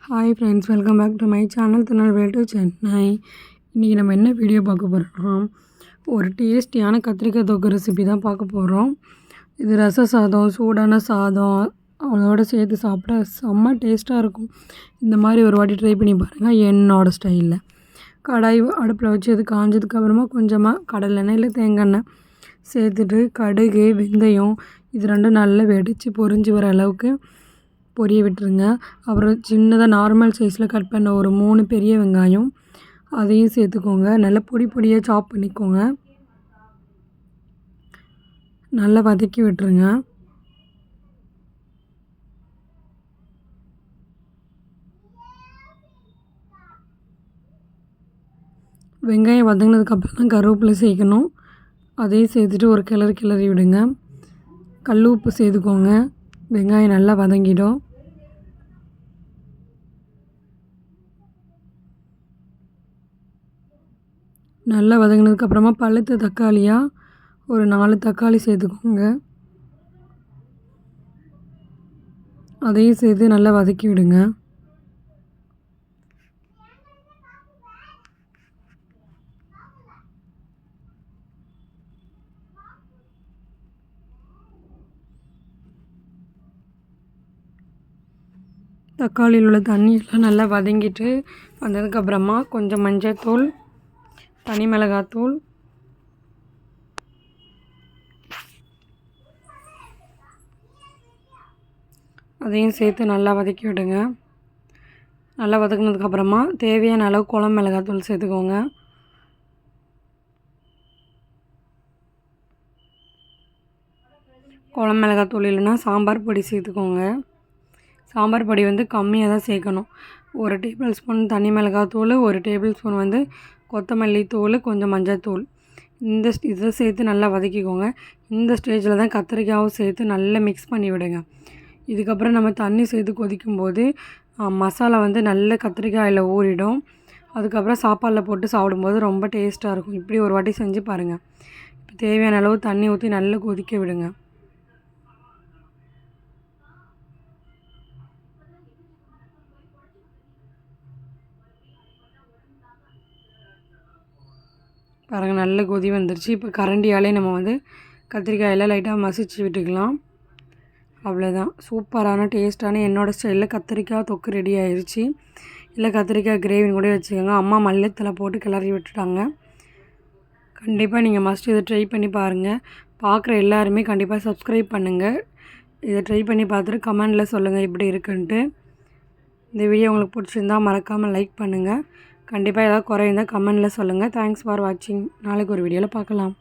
Hi friends, welcome back to my channel Tirunelveli to Chennai. இன்றைக்கி நம்ம என்ன வீடியோ பார்க்க போகிறோம்னா, ஒரு டேஸ்டியான கத்திரிக்காய் தொக்கு ரெசிபி தான் பார்க்க போகிறோம். இது ரச சாதம், சூடான சாதம் அதோடு சேர்த்து சாப்பிட செம்ம டேஸ்ட்டாக இருக்கும். இந்த மாதிரி ஒரு வாட்டி ட்ரை பண்ணி பாருங்கள் என்னோடய ஸ்டைலில். கடாய் அடுப்பில் வச்சு அது காஞ்சதுக்கப்புறமா கொஞ்சமாக கடலெண்ணெய் இல்லை தேங்காய் எண்ணெய் சேர்த்துட்டு கடுகு, வெந்தயம் இது ரெண்டும் நல்லா வெடித்து பொரிஞ்சு வர அளவுக்கு பொரிய விட்டுருங்க. அப்புறம் சின்னதாக நார்மல் சைஸில் கட் பண்ண ஒரு 3 பெரிய வெங்காயம் அதையும் சேர்த்துக்கோங்க. நல்லா பொடி பொடியாக சாப் பண்ணிக்கோங்க. நல்லா வதக்கி விட்டுருங்க. வெங்காயம் வதங்கினதுக்கப்புறம் தான் கருவேப்பிலை சேர்க்கணும். அதையும் சேர்த்துட்டு ஒரு கிளறி விடுங்க. கல் உப்பு சேர்த்துக்கோங்க. வெங்காயம் நல்லா வதங்கிடும். நல்லா வதங்கினதுக்கப்புறமா பழுத்த தக்காளியாக ஒரு 4 தக்காளி சேர்த்துக்கோங்க. அதையும் சேர்த்து நல்லா வதக்கி விடுங்க. தக்காளியில் உள்ள தண்ணியெல்லாம் நல்லா வதங்கிட்டு வந்ததுக்கப்புறமா கொஞ்சம் மஞ்சள்தூள், தனி மிளகாத்தூள், அதையும் சேர்த்து நல்லா வதக்கி விடுங்க. நல்லா வதக்கினதுக்கப்புறமா தேவையான அளவு குழம்பு மிளகாத்தூள் சேர்த்துக்கோங்க. குழம்பு மிளகாத்தூள் இல்லைன்னா சாம்பார் பொடி சேர்த்துக்கோங்க. சாம்பார் பொடி வந்து கம்மியாக தான் சேர்க்கணும். 1 டேபிள் ஸ்பூன் தனி மிளகாத்தூள், 1 டேபிள் ஸ்பூன் வந்து கொத்தமல்லி தூள், கொஞ்சம் மஞ்சள்தூள் இதை சேர்த்து நல்லா வதக்கிக்கோங்க. இந்த ஸ்டேஜில் தான் கத்திரிக்காயும் சேர்த்து நல்லா மிக்ஸ் பண்ணி விடுங்க. இதுக்கப்புறம் நம்ம தண்ணி சேர்த்து கொதிக்கும்போது மசாலா வந்து நல்ல கத்திரிக்காயில் ஊறிடும். அதுக்கப்புறம் சாப்பாடில் போட்டு சாப்பிடும்போது ரொம்ப டேஸ்ட்டாக இருக்கும். இப்படி ஒரு வாட்டி செஞ்சு பாருங்கள். இப்போ தேவையான அளவு தண்ணி ஊற்றி நல்லா கொதிக்க விடுங்க. பாருங்கள் நல்ல கொதி வந்துருச்சு. இப்போ கரண்டியாலே நம்ம வந்து கத்திரிக்காயெல்லாம் லைட்டாக மசிச்சு விட்டுக்கலாம். அவ்வளோதான், சூப்பரான டேஸ்ட்டான என்னோடய ஸ்டைலில் கத்திரிக்காய் தொக்கு ரெடி ஆயிடுச்சு. இல்லை கத்திரிக்காய் கிரேவின்னு கூட வச்சுக்கோங்க. அம்மா மல்லித்தலை போட்டு கிளறி விட்டுட்டாங்க. கண்டிப்பாக நீங்கள் மஸ்ட் இதை ட்ரை பண்ணி பாருங்கள். பார்க்குற எல்லாருமே கண்டிப்பாக சப்ஸ்கிரைப் பண்ணுங்கள். இதை ட்ரை பண்ணி பார்த்துட்டு கமெண்டில் சொல்லுங்கள் எப்படி இருக்குன்ட்டு. இந்த வீடியோ உங்களுக்கு பிடிச்சிருந்தால் மறக்காமல் லைக் பண்ணுங்கள். கண்டிப்பாக ஏதாவது குறை இருந்தால் கமெண்டில் சொல்லுங்கள். தேங்க்ஸ் ஃபார் வாட்சிங். நாளைக்கு ஒரு வீடியோவில் பார்க்கலாம்.